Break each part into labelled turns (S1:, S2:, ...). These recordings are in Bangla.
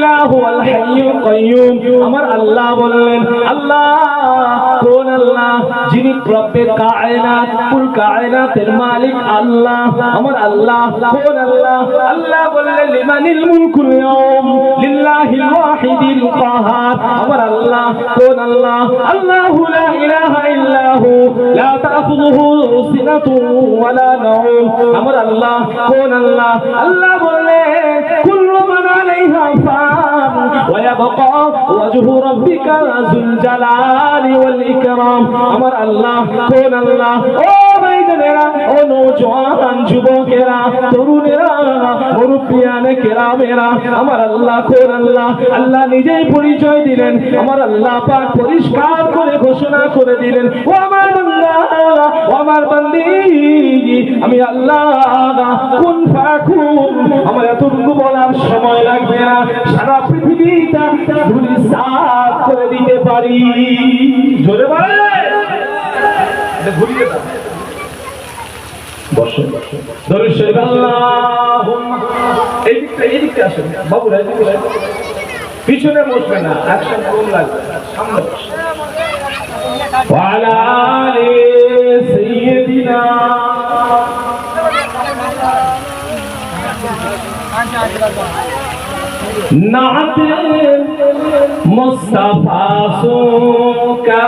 S1: ইল্লা হুয়াল হাইয়ুল কাইয়ুম। আমার আল্লাহ বললেন, আল্লাহ কোন আল্লাহ? যিনি রব্বে কায়নাত, কুল কায়নাতের মালিক আল্লাহ। আমার আল্লাহ কোন আল্লাহ? আল্লাহ বললেন, লিমানিল মুলকুল ইয়াউম লিল্লাহিল ওয়াহিদিল কাহার। আমার আল্লাহ কোন আল্লাহ? আল্লাহু লা ইলাহা ইল্লাহু লা তাখুযুহু সিনাতুন ওয়ালা নাওম। আমার আল্লাহ কোন আল্লাহ? আল্লাহ বললেন, কুল্লু মান আলাইহা ফান ওয়া ইয়াবকা ওয়াজহু রাব্বিকা যুল জালালি ওয়াল ইকরাম। আমার আল্লাহ কোন আল্লাহ? ও ভাইদেরা, ও নওজওয়ান যুবকেরা, তরুণেরা, মুরব্বিয়ানে কেরামেরা, আমার আল্লাহ কোন আল্লাহ? আল্লাহ নিজেই পরিচয় দিলেন। আমার আল্লাহ পাক পরিষ্কার করে ঘোষণা করে দিলেন, ও আমার বান্দা, ও আমার বান্দি, আমি আল্লাহ কুন ফায়াকুন। আমার এতটুকু বলার সময় লাগবে না, সারা পৃথিবীটা ধূলিসাৎ করে দিতে পারি। জোরে বলে এটা ঘুরিয়ে দাও। বসো দরুদ শরীফ আল্লাহুম্মা। এই দিকটা আসেন বাবুরা, পিছনে বসবে না, অ্যাকশন কম লাগবে, সামনে বসো। ওয়া আলা আলি সাইয়্যিদিনা নাতে মুস্তাফা সুকা,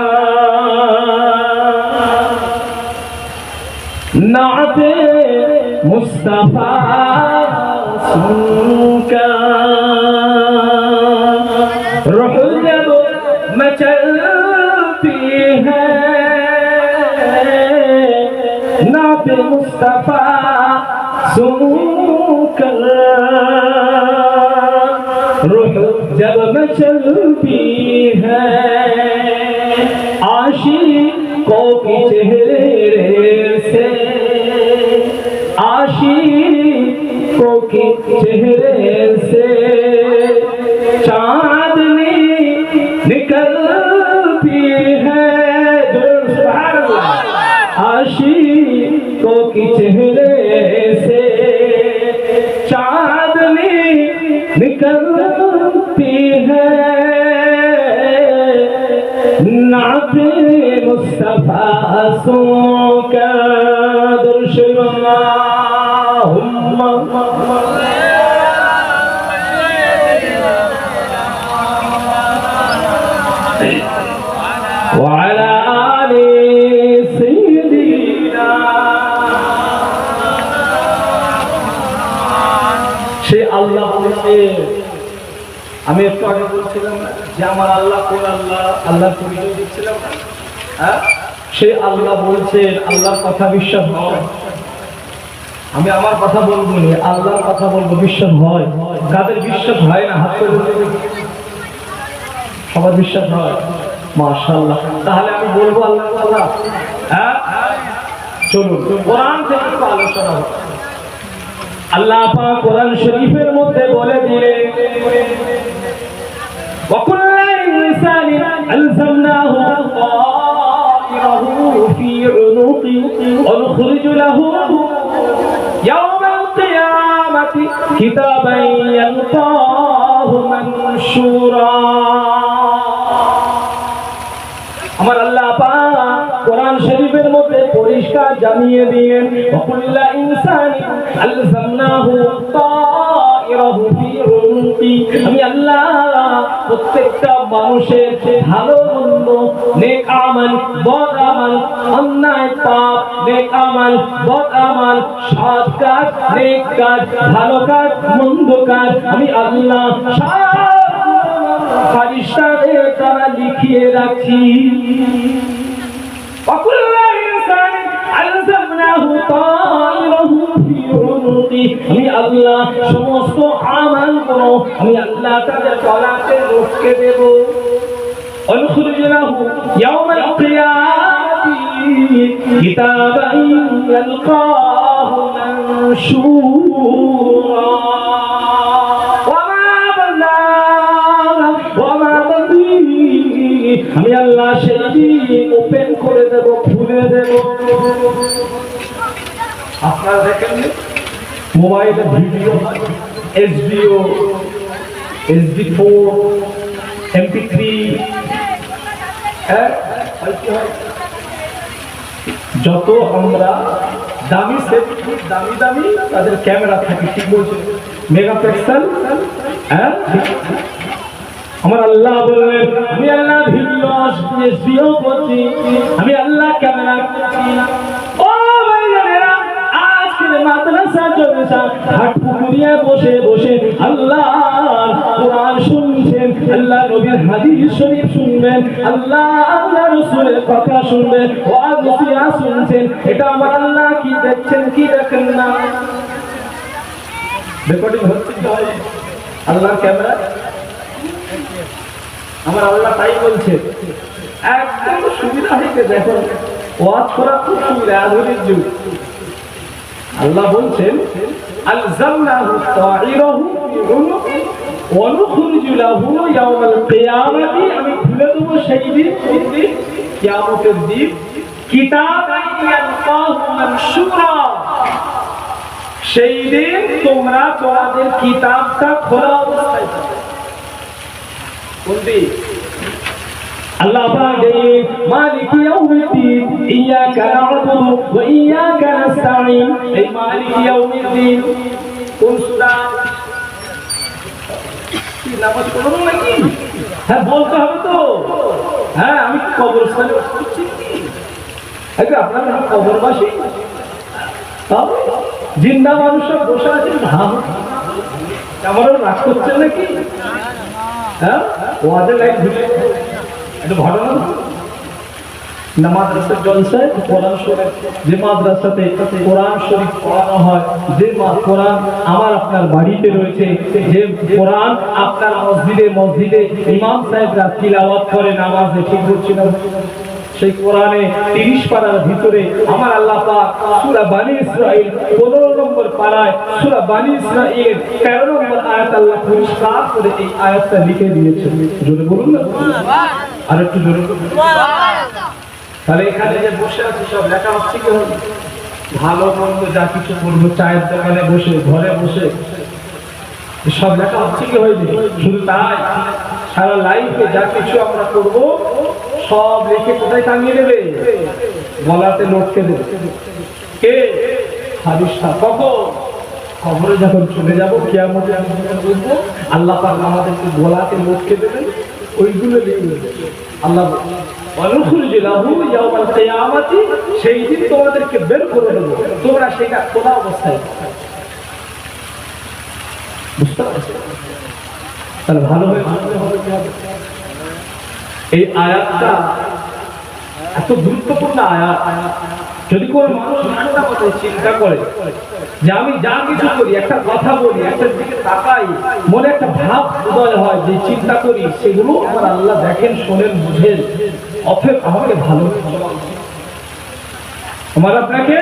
S1: नाते मुस्तफा सुनका, रूह जब मचलती है, नाते मुस्तफा सुनकर, रूह जब मचलती है, आशिकों की चेहरे से, आशिकों के चेहरे से चांदनी निकलती है। सुभान अल्लाह। आशिकों के चेहरे से चांदनी निकलती है, नाते मुस्तफा सुनका। وعلى آل سيدنا। সে আল্লাহ বলছে, আমি একটু আগে বলছিলাম না যে আমার আল্লাহ কোন আল্লাহ? আল্লাহ পরিচয় দিচ্ছিলাম না, হ্যাঁ? সে আল্লাহ বলছেন, আল্লাহর কথা বিশ্বাস হয়? আমি আমার কথা বলবো না, আল্লাহর কথা বলবো, বিশ্বাস হয়? কাদের বিশ্বাস হয় না? হাত করে বলতে, সবার বিশ্বাস হয়? মাশাআল্লাহ। তাহলে আমি বলবো আল্লাহ কথা, হ্যাঁ? চলুন কোরআন থেকে একটু আলোচনা হোক। আল্লাহ পাক কোরআন শরীফের মধ্যে বলে দিলেন, ওয়া কুল্লু ইনসানি আলজামনাহু তায়রাহু ফি উনুকি ওয়া নুখরিজু লাহু ইয়াওমাল কিয়ামাতি কিতাবান ইয়ালকাহু মানশুরা। আমার আল্লাহ পাক কোরআন শরীফের মধ্যে পরিষ্কার জানিয়ে দিলেন, ওয়াকুল্লা ইনসানি আলজামনাহু তায়রাহু ফি উনুকি। আমি আল্লাহ প্রত্যেকটা মানুষের ভালো মন্দ, নেক আমল, বদ আমল, অন্যায় পাপ, নেক আমল, বদ আমল, সৎ কাজ, নেক কাজ, ভালো কাজ, মন্দ কাজ, আমি আল্লাহ ফারিস্তাদের দ্বারা লিখিয়ে রাখি। আমি আল্লাহ সমস্ত আমাল করো, আমি আল্লাহ তাদের গলাতে রুখে দেব। অনুখরিজনাহু ইয়াওমাল কিয়ামাতি কিতাবান ইয়ালকাহু মানশুরা। আমি আল্লাহ সেই ওপেন করে দেব, খুলে দেব। আপনারা দেখেন মোবাইলে ভিডিও, এসডিও, SD4 MP3 যত আমরা দামি সেট, দামি দামি তাদের ক্যামেরা থাকে, ঠিক বলছে, মেগাপিক্সেল। আমার আল্লাহ বললেন আমি আল্লাহ ভিডিও করছি, আমি আল্লাহ ক্যামেরা করছি। ও ভাইরা, আজকের মাদ্রাসা জলসা হাটপুকুরিয়া বসে বসে আল্লাহর কোরআন শুনছেন, আল্লাহ নবীর হাদিস শরীফ শুনবেন, আল্লাহ রাসূলের কথা শুনবেন, ওয়াজ নসিহত শুনছেন। এটা আমার আল্লাহ কি দেখছেন কি দেখেন না? রেকর্ডিং হচ্ছে কি হয় আল্লাহর ক্যামেরা? আমার আল্লাহ তাই বলছে, একদম সুবিধা হয়েছে। দেখো ওয়াজ করা খুব সুবিধা, আধুনিক যুগ। আল্লাহ বলছেন আলজামনাহু তাইরাহু বিউনুকি ওয়া নুখরিজু লাহু ইয়াওমাল কিয়ামাতি, আমি খুলে দেব সেই দিন, কিয়ামতের দিন, কিতাবান ইয়ালকাহু মানশুরা, সেই দিন তোমরা তোমাদের কিতাবটা খোলা অবস্থায় পাবে। কোন দিন? আল্লাহ পাক মালিক ইয়াউমিদ্দিন, ইয়াকা না'বুদু ওয়া ইয়াকা নাস্তাঈন। এই মালিক ইয়াউমিদ্দিন কোন সূরা? কি নামাজ পড়ব নাকি? হ্যাঁ বলতে হবে তো। হ্যাঁ আমি কবরস্থানে বসছি, আগে আপনারা কবরবাসী, জিন্দা মানুষ বসে আছেন, ভাব আমারও রাগ করছেন নাকি? হ্যাঁ ওয়াজে লাইট ঘুরে এটা ঘটনা না। মাদ্রাসার জলসায় কোরআন শরীফ, যে মাদ্রাসাতে কোরআন শরীফ পড়ানো হয়, যে কোরআন আমার আপনার বাড়িতে রয়েছে, যে কোরআন আপনার মসজিদে ইমাম সাহেবরা তিলাওয়াত করে নামাজে, ঠিক বলছি না? সেই কোরআনে 30 পারার ভিতরে আমার আল্লাহ পাক সূরা বনী ইসরাঈল 15 নম্বর পারায়, সূরা বনী ইসরাঈল 13 নম্বর আয়াত আল্লাহ পরিষ্কার করে এই আয়াতটা লিখে দিয়েছেন। জোরে বলুন না, আর একটু জোরে বলুন। তাহলে এখানে যে বসে আছি সব লেখা হচ্ছে কি? ভালো মন্দ যা কিছু করবো, চায়ের দোকানে বসে, ঘরে বসে, সব লেখা হচ্ছে কি হয়নি? শুধু তাই, সারা লাইফে যা কিছু আমরা করব সব লিখে কোথায় টাঙিয়ে দেবে? গলাতে লটকে দেবে। কে? হাদিসটা। কখন? কবরে যখন চলে যাবো, কিয়ামতে বলবো, আল্লাহ পাক আমাদেরকে গলাতে লটকে দেবেন, ওইগুলো লিখে দেবে। আল্লাহ অনুখরিজু লাহু ইয়াওমাল কিয়ামাতি, সেই দিন তোমাদেরকে বের করে দেব, তোমরা সেটা খোলা অবস্থায়। বুঝতে পারছো? তাহলে ভালো হয়ে এই আয়াতটা এত গুরুত্বপূর্ণ আয়াত। যদি কোনো মানুষ একটা কথা চিন্তা করে যে আমি যা কিছু করি, একটা কথা বলি, একটা দিকে তাকাই, মনে একটা ভাব উদয় হয়, যে চিন্তা করি, সেগুলো আমার আল্লাহ দেখেন, শোনেন, বুঝেন, অতএব আমাকে ভালো আমার আপনাকে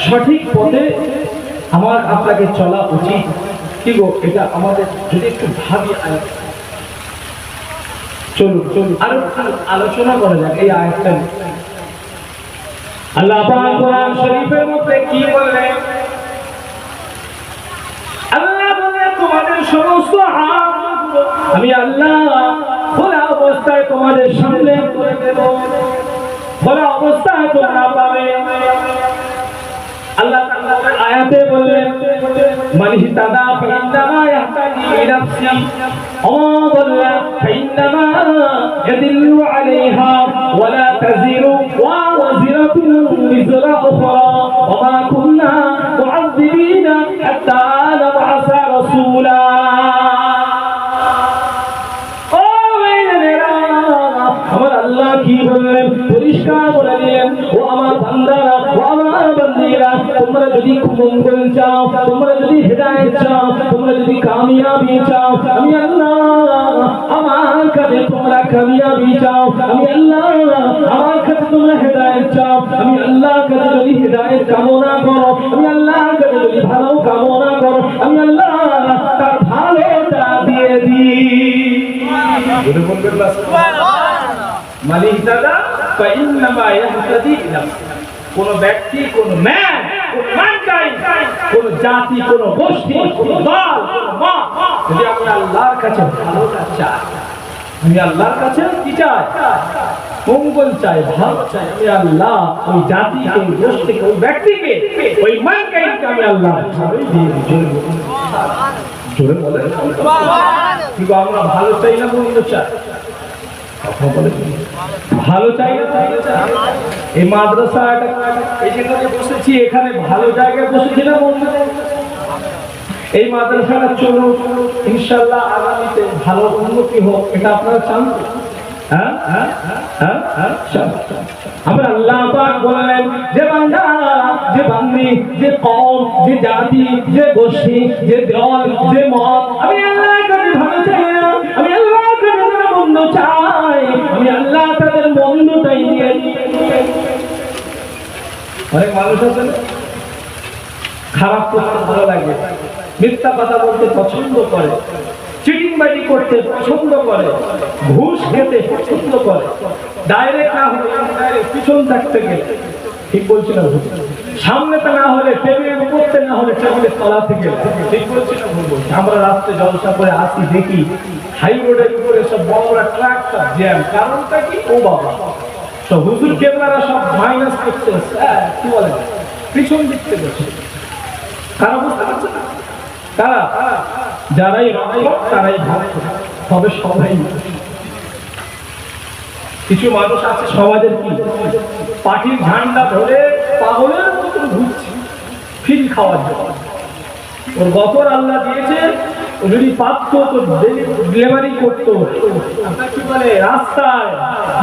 S1: সঠিক পথে আমার আপনাকে চলা উচিত। কি গো, এটা আমাদের যদি একটু ভাবি, চলুন আরো আলোচনা করা যাক এই আয়াতটা। আল্লাহ পাক কোরআন শরীফের মধ্যে কি বললেন? আল্লাহ বলেন তোমাদের সমস্ত হাতগুলো আমি আল্লাহ খোলা অবস্থায় তোমাদের সামনে করে দেব, খোলা অবস্থায় তোমরা পাবে। আল্লাহ তাআলা আয়াতে বললেন মান ইহতাদা ফাইন্নামা ইয়াহতাদি লিনাফসি ওয়া দাল্লা ফাইন্নামা ইয়াদিল্লু আলাইহা ওয়া লা তাজিরু ওয়াজিরাতুন বিজরা উখরা ওয়া মা কুন্না মুআযযিবিনা হাত্তা নাবআসা রাসূলা। আমার আল্লাহ কি বললেন? পরিষ্কার বলে দিলেন, ও আমার বান্দারা, ও আমার বান্দিরা, তোমরা যদি মঙ্গল চাও, তোমরা যদি হেদায়েত চাও, তোমরা যদি কামিয়াবি চাও, আমি আল্লাহ আমার কাছে তোমরা কামিয়াবি চাও, আমি আল্লাহ আমার কাছে তোমরা হেদায়েত চাও, আমি আল্লাহর কাছে যদি হেদায়েত কামনা করো, আমি আল্লাহর কাছে যদি ভালো কামনা করো, আমি আল্লাহ তার ভালোটা দিয়ে দিই। কোন ব্যক্তি, কোন ম্যান, কোন জাতি, কোন গোষ্ঠী, কোন দল, কোন মত, যদি আমি আল্লাহর কাছে ভালোটা চাই, আমি আল্লাহর কাছে কি চাই? মঙ্গল চাই, ভালো চাই। আমি আল্লাহ ওই জাতিকে, ওই গোষ্ঠীকে, ওই ব্যক্তিকে, ওই মানকাইনকে আমি আল্লাহ জোরে বলে। কিন্তু আমরা ভালো চাই না মন্দ চাই? কথা বলে ভালো চাই না? এই মাদ্রাসা এই যেখানে বসেছি, এখানে ভালো জায়গায় বসেছি না মন্দ? এই মাদ্রাসাটা চলো ইনশাআল্লাহ আগামীতে ভালো উন্নতি হোক, এটা আপনারা চান? আমরা আল্লাহ পাক বললেন যে বান্দা, যে বান্দি, যে কওম, যে জাতি, যে গোষ্ঠী, যে দল, যে মত, আমি আল্লাহর কাছে ভালো চাই না, আমি আল্লাহর কাছে মন্দ চাই, আমি আল্লাহ তাদের মন্দটাই দিয়ে দিই। অনেক মানুষ আছে খারাপ করতে ভালো লাগে, মিথ্যা কথা বলতে পছন্দ করে, চিটিংবাজি করতে পছন্দ করে, ঘুষ খেতে পছন্দ করে, ডাইরেক্ট না হলে পিছন থাকতে গেলে, ঠিক বলছি না ভুল? সামনেতে না হলে টেবিলের উপরতে, না হলে টেবিলের তলা থেকে, ঠিক বলছি না ভুল বলছি? আমরা রাস্তায় জলসা করে আসি, দেখি হাই রোডের উপরে সব বড় বড় ট্রাক জ্যাম। কারণটা কি? ও বাবা, সব হুজুর কেবলারা সব মাইনাস করছে, কি বলে পিছন দিক থেকে। কারা বুঝতে পারছে না? কারা? যারাই রক্ষক তারাই ভক্ত, তবে সবাই। কিছু মানুষ আছে সমাজের কি পার্টির ঝান্ডা ধরে পাগলের মতো ঘুরছে ফিল খাওয়ার জন্য। ওর বছর আল্লাহ দিয়েছে, ও যদি পারত তো ডেলিভারি করতো, আপনার কি বলে রাস্তায়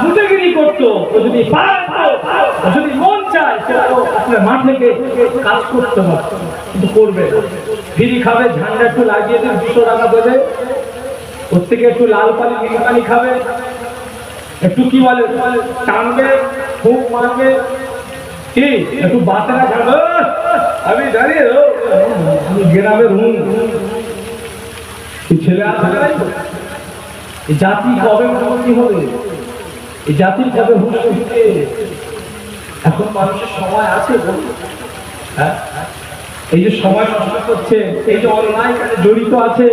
S1: মুটেগিরি করতো। ও যদি পারত, ও যদি মন চায় আপনার মাঠে কাজ করতে পারতো, কিন্তু করবে ফ্রি খাবে, ঝান্ডা একটু লাগিয়ে দিয়ে 200 টাকা দেবে, ওর থেকে একটু লাল পানি নীল পানি খাবে, একটু কি বলে টানবে, খুব মারবে, কি একটু বাতেরা খাবে। আমি জানি আমি গ্রামের ছেলে আছে, এই জাতি কবে কি হবে? এই জাতির কবে হুঁশ হচ্ছে? এখন মানুষের সময় আছে? হ্যাঁ, এই যে সময় নষ্ট করছে, এই যে অন্যায় কাজে জড়িত আছে,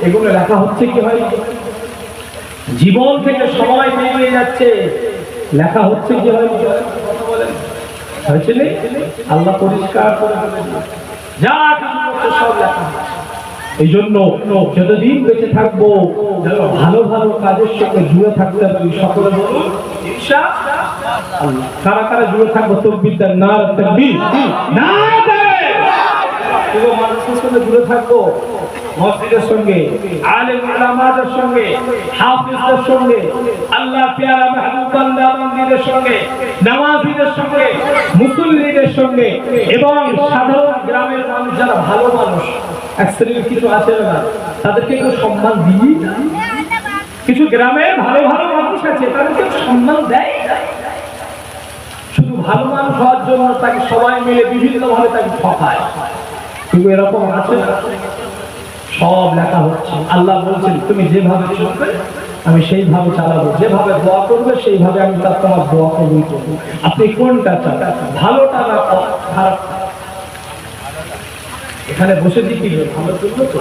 S1: এগুলো লেখা হচ্ছে কি হয়? জীবন থেকে সময় বেরিয়ে যাচ্ছে, লেখা হচ্ছে কি হয়? কথা বলেন, হয়েছে না? আল্লাহ পরিষ্কার করে যা কিছু করছে সব লেখা। এই জন্য যতদিন বেঁচে থাকবো ভালো ভালো কাজের সঙ্গে জুড়ে থাকতে পারি। সকলে বলুন ইনশাআল্লাহ। কারা কারা জুড়ে থাকবো? তাকবীর দেন, নারে তাকবীর, নারে পুরো মানুষের সঙ্গে জুড়ে থাকবো, মসজিদের সঙ্গে, আলেম উলামাদের সঙ্গে, হাফিজদের সঙ্গে, আল্লাহ পেয়ারা মাহবুব বান্দা বান্দীদের সঙ্গে, নামাজীদের সঙ্গে, মুসল্লিদের সঙ্গে, এবং সাধারণ গ্রামের মানুষ যারা ভালো মানুষ, এক শ্রেণীর কিছু আছে না, তাদেরকে একটু সম্মান দিই। কিছু গ্রামে ভালো ভালো মানুষ আছে, তাদেরকে সম্মান দেয়। শুধু ভালো মানুষ হওয়ার জন্য তাকে সবাই মিলে বিভিন্ন ভাবে তাকে ঠকায়। কিন্তু এরকম আছে, সব লেখা হচ্ছে। আল্লাহ বলছেন তুমি যেভাবে চলবে আমি সেইভাবে চালাবো, যেভাবে দোয়া করবে সেইভাবে আমি তার তোমার দোয়া কবুল করবো। আপনি কোনটা চান, ভালোটা না খারাপ? এখানে বসে দিচ্ছি ভালো করবো তো।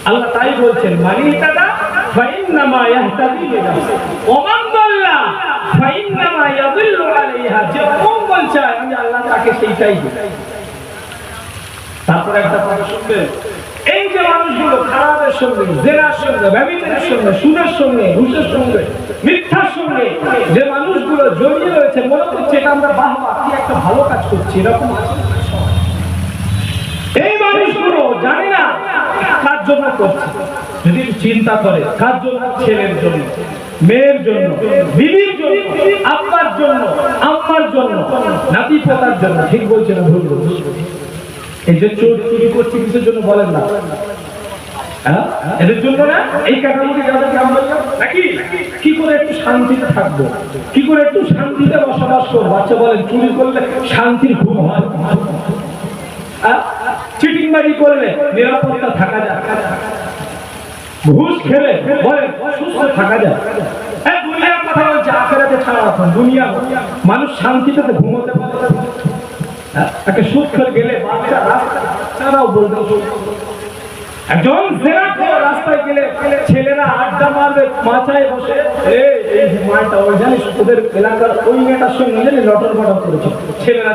S1: আল্লাহ তাই বলছেন মানিতাদা ফাইন্নামা ইয়াহতাদি লিনাফসি ওয়া মান দাল্লা ফাইন্নামা ইয়াদিল্লু আলাইহা। যে মঙ্গল চায় আমি আল্লাহ তাকে সেইটাই দিই। তারপরে একটা কথা শুনবেন, এই যে মানুষগুলো খারাপের সঙ্গে, জেনার সঙ্গে, ব্যভিচারের সঙ্গে, সুদের সঙ্গে, ঘুষের সঙ্গে, মিথ্যার সঙ্গে যে মানুষগুলো জড়িয়ে রয়েছে, মনে করছে এটা আমরা বাহবা কি একটা ভালো কাজ করছি, এরকম আছে। এই মানুষগুলো জানি না কার জন্য করছে, যদি চিন্তা করে কার জন্য? ছেলের জন্য, মেয়ের জন্য, বিবির জন্য, আব্বার জন্য, আম্মার জন্য, নাতি পোতার জন্য। ঠিক বলছে না ভুল বলছে? এই যে চোর চুরি করছে কিসের জন্য বলেন না? এদের জন্য না? এই ক্যাটাগরি যাদেরকে আমরা বললাম নাকি, কি করে একটু শান্তিতে থাকবো, কি করে একটু শান্তিতে বসবাস করবো। আচ্ছা বলেন, চুরি করলে শান্তির ঘুম হয়? চিটিংবাজি করলে নিরাপত্তা থাকা যায়? ঘুষ খেলে বলেন সুস্থ থাকা যায়? দুনিয়ার কথা বলছে, আখেরাতে ছাড়া এখন দুনিয়া মানুষ শান্তিতে ঘুমোতে পারে। একটা সুদ খেলে গেলে বাচ্চারাও বলতে একজন জেনাখোর রাস্তায় গেলে ছেলেরা আড্ডা মারবে মাচায় বসে, এই মাটা ওই জানিস ওদের এলাকার ওই মেয়েটার সঙ্গে জানি লটর বটর করেছে,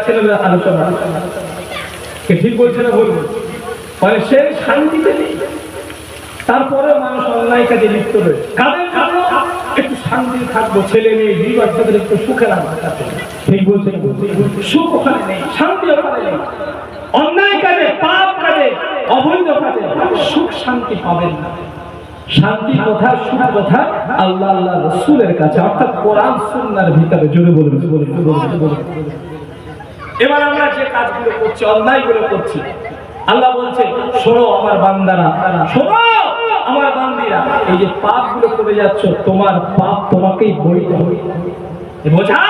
S1: ছেলেরা আলোচনা কে ঠিক বলছে না বলবো, মানে সে শান্তিতে নেই। তারপরে মানুষ অন্যায় কাজে লিপ্ত হবে, কাদের জন্য একটু শান্তি থাকবো, ছেলে মেয়ে দুই বাচ্চাদের একটু সুখে রাখবে, ঠিক বলছে না? সুখ ওখানে নেই, শান্তি ওখানে নেই। অন্যায় কাজে, পাপ কাজে, অবৈধ কাজে সুখ শান্তি পাবেন না। শান্তি কোথায়, সুখ কোথায়? আল্লাহ আল্লাহ রাসূলের কাছে, অর্থাৎ কোরআন সুন্নাহর ভিতরে। জোরে বলুন। এবার আমরা যে কাজগুলো করছি, অন্যায়গুলো করছি, আল্লাহ বলছে শোনো আমার বান্দারা, শোনো আমার বান্দিরা, এই যে পাপগুলো করে যাচ্ছ, তোমার পাপ তোমাকেই বইতে হবে। বোঝা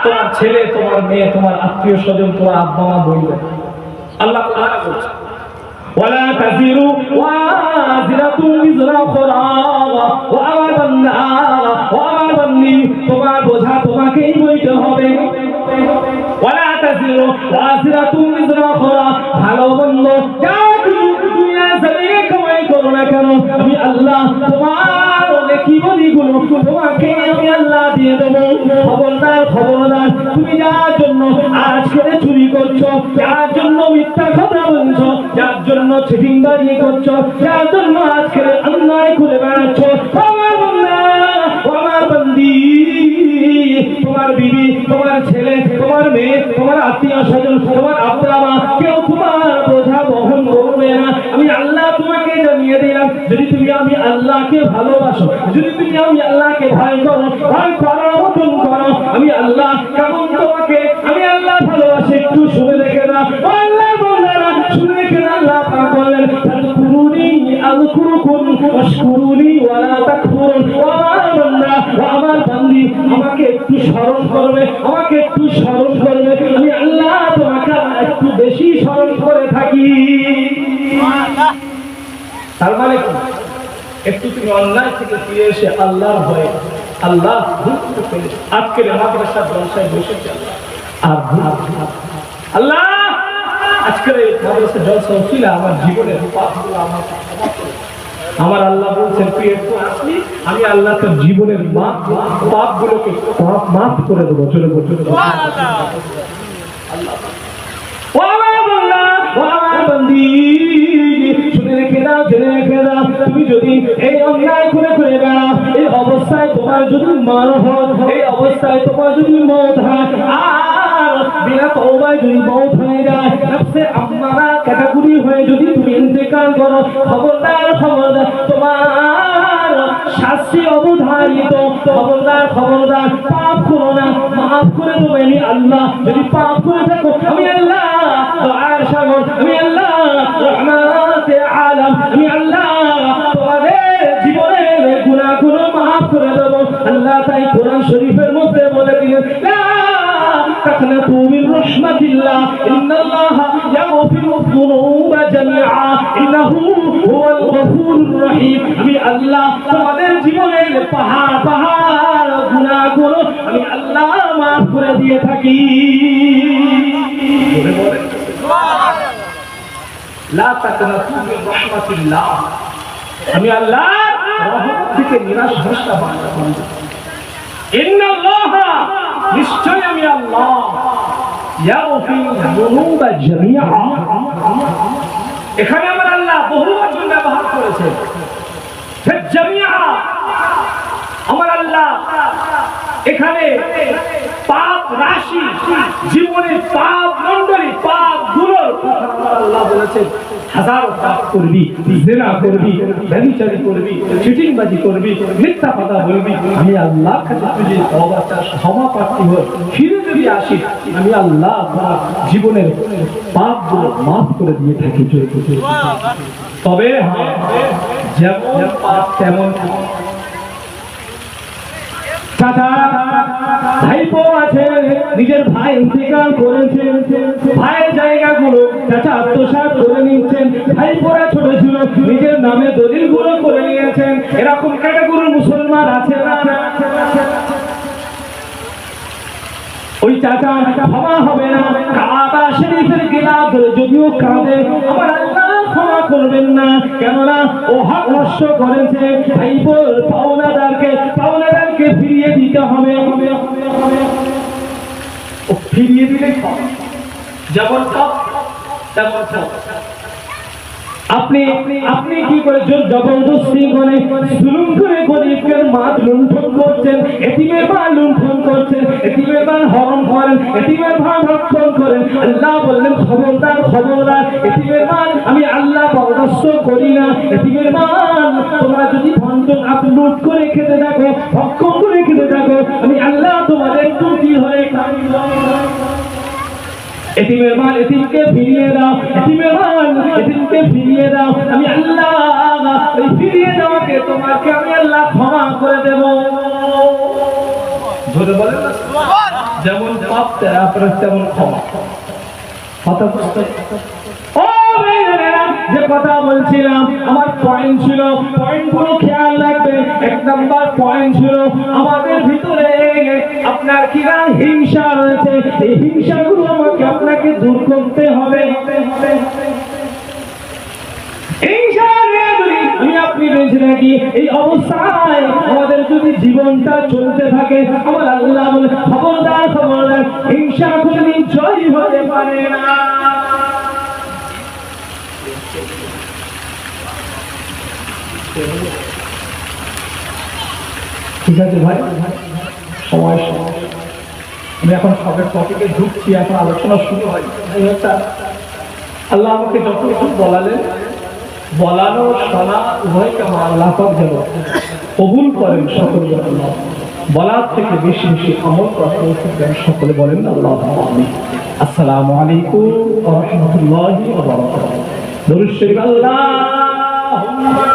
S1: তোমার ছেলে, তোমার মেয়ে, তোমার আত্মীয় স্বজন, তোমার আব্বা মা বলবে। আল্লাহ কোরআনে বলছে ওয়ালা তাজিরু ওয়াজিরাতুন বিজরা উখরা ওয়া আমার বান্দা ওয়া আমার বান্দি, তোমার বোঝা তোমাকেই বইতে হবে। ওয়ালা তাজিরু ওয়াজিরাতুন বিজরা উখরা, ভালো মন্দ যা কিছু দুনিয়া জমিনে কামাই করো না কেন, আমি আল্লাহ তোমার নেকি বলিগুলো তোমাকে আমি আল্লাহ দিয়ে দেব। খবরদার, তুমি যার জন্য আজকে চুরি করছো, যার জন্য মিথ্যা কথা বলছো, যার জন্য চিটিংবাজি করছো, যার জন্য আজকে অন্যায় করে বেড়াচ্ছ, আমার বান্দা আমার বান্দি, তোমার বিবি, তোমার ছেলে, তোমার মেয়ে, তোমার আত্মীয় স্বজন, তোমার আব্বা মা, কেউ তোমার বোঝা বহন করবে না। আমি আল্লাহ তোমাকে জানিয়ে দিলাম, যদি তুমি আমি আল্লাহকে ভালোবাসো, যদি তুমি আমি আল্লাহকে ভয় করো, ভয় করার মতন করো, আমি আল্লাহ কেমন তোমাকে আমি আল্লাহ ভালোবাসি, একটু শুনে দেখে না আল্লাহ বললেন, শুনে দেখে না আল্লাহ পাক বললেন তাকুরুনি আযকুরুকুম ওয়াশকুরুনি ওয়ালা তাকফুরুন। আমার বান্দি আমাকে একটু স্মরণ করবে, আমাকে একটু স্মরণ করবে, আমি আল্লাহ তোমাকে একটু বেশি স্মরণ করে থাকি। তার মানে একটু তুমি অন্যায় থেকে ফিরে এসে আল্লাহর ভয়ে, আল্লাহ আজকের মাদ্রাসার জলসায় বসেছে আর আল্লাহ আজকের এই মাদ্রাসার জলসা ছিল আমার জীবনের পাপগুলো আমার আল্লাহ বলছেন তুই একটু আসলি, আমি আল্লাহ তোর জীবনের পাপগুলোকে মাফ করে দেবো। চলে বলছো তুমি যদি এই অন্যায় করে বেড়াও, এই অবস্থায় তোমার যদি মারণ, এই অবস্থায় তোমার যদি মওত হয়, আর বিনা তওবায় যদি মওত হয়ে যায়, নফসে আম্মারা ক্যাটাগরি হয়ে যদি তুমি ইন্তেকাল করো, খবরদার তোমার শাস্তি অবধারিত। খবরদার পাপ করো না, মাফ করে দেবো আমি আল্লাহ। যদি পাপ করে থাকো আমি আল্লাহ দয়ার সাগর, আমি আল্লাহ রহমাতে আলম, আমি আল্লাহ তোমাদের জীবনের গুনাহগুলো মাফ করে দেবো। আল্লাহ তাই কোরআন শরীফের মধ্যে বলে দিলেন লা তাকনাতু মির রাহমাতিল্লাহ ইন্নাল্লাহা ইয়াগফিরু যুনুবা জামিআ ইন্নাহু হুয়াল গফুরুর রহিম। আমি আল্লাহ তোমাদের জীবনের পাহাড় গুনাহগুলো আমি আল্লাহ মাফ করে দিয়ে থাকি। লা তাকনাতু মির রাহমাতিল্লাহ, আমি আল্লাহ রহমত থেকে নিরাশ হইস না বান্দা। ইন্নাল্লাহা, নিশ্চয় আমি আল্লাহ, ইয়াগফিরু যুনুবা জামিআ, এখানে আমার আল্লাহ বহু বচন ব্যবহার করেছে। জামিআ আমার আল্লাহ এখানে পাপ রাশি, জীবনের পাপ মণ্ডলী, পাপ গুলোর কথা আল্লাহ বলেছেন। হাজার পাপ করবি, জিনা করবি, ব্যভিচারী করবি, চিটিংবাজি করবি, মিথ্যা কথা বলবি, আমি আল্লাহর কাছে তুই যদি তওবা চাস, ক্ষমা প্রার্থী হয়ে ফিরে যদি আসিস, আমি আল্লাহ আপনার জীবনের পাপগুলো মাফ করে দিয়ে থাকি। তবে যেমন পাপ তেমন চাচা ভাইপো আছে, নিজের ভাই ইন্তেকাল করেছেন, ভাইয়ের জায়গাগুলো চাচা আত্মসাৎ করে নিচ্ছেন, ভাইপোরা ছোট ছিল নিজের নামে দলিলগুলো করে নিয়েছেন, এরকম ক্যাটাগরির মুসলমান আছে না? ওই চাচা ক্ষমা হবে না, কাবা শরীফের গিলাফ ধরে যদিও কাঁদে, আমার আল্লাহ ক্ষমা করবেন না, কেননা ও হক নষ্ট করেছে। ভাই বল, পাওনাদারকে ফিরিয়ে দিতে হবে। ও ফিরিয়ে দিলে যেমন তেমন আপনি কি করে জবরদস্তি করে জুলুম করে গরিবের মাল লুণ্ঠন করছেন, এতিমের মাল লুণ্ঠন করছেন, এতিমের মাল হরণ করেন, এতিমের মাল ভক্ষণ করেন। আল্লাহ বললেন খবরদার, এতিমের মাল আমি আল্লাহ বরদাস্ত করি না। এতিমের মাল তোমরা যদি আপনি লুট করে খেতে থাকো, ভক্ষণ করে খেতে থাকো, আমি আল্লাহ তোমাদের ত্রুটি হয়ে এতিমের মাল এতিমকে ফিরিয়ে দাও, এতিমের মাল এতিমকে ফিরিয়ে দাও। আমি আল্লাহ এই ফিরিয়ে দেওয়াকে তোমাকে আমি আল্লাহ ক্ষমা করে দেব। ধরে বলেন না, যেমন পাপ তেমন ক্ষমা। কথা বুঝতে যে কথা বলছিলাম, আমার পয়েন্ট ছিল, পয়েন্টগুলো খেয়াল রাখবে। এক নাম্বার পয়েন্ট ছিল আমাদের ভিতরে আপনার কিনা হিংসা রয়েছে, এই হিংসাগুলো আমাকে আপনাকে দূর করতে হবে। আমি আপনি বেঁচে থাকি এই অবস্থায় আমাদের যদি জীবনটা চলতে থাকে, আমার আল্লাহ বলে খবরদার, হিংসা কোনদিন জয় হতে পারে না। ঠিক আছে ভাই, সময় আমি এখন সবের টপিকে ঢুকছি, এখন আলোচনা শুরু হয়। আল্লাহ আমাকে যতটুকু বলানো শোনা উভয়কে আমার আল্লাহ যেন কবুল করেন সকল। বলার থেকে বেশি বেশি আমল করেন সকলে, বলেন আল্লাহ আমিন। আসসালামু আলাইকুম ওয়া রাহমাতুল্লাহি ওয়া বারাকাতুহু। দরুদ শরীফ। আল্লাহুম্মা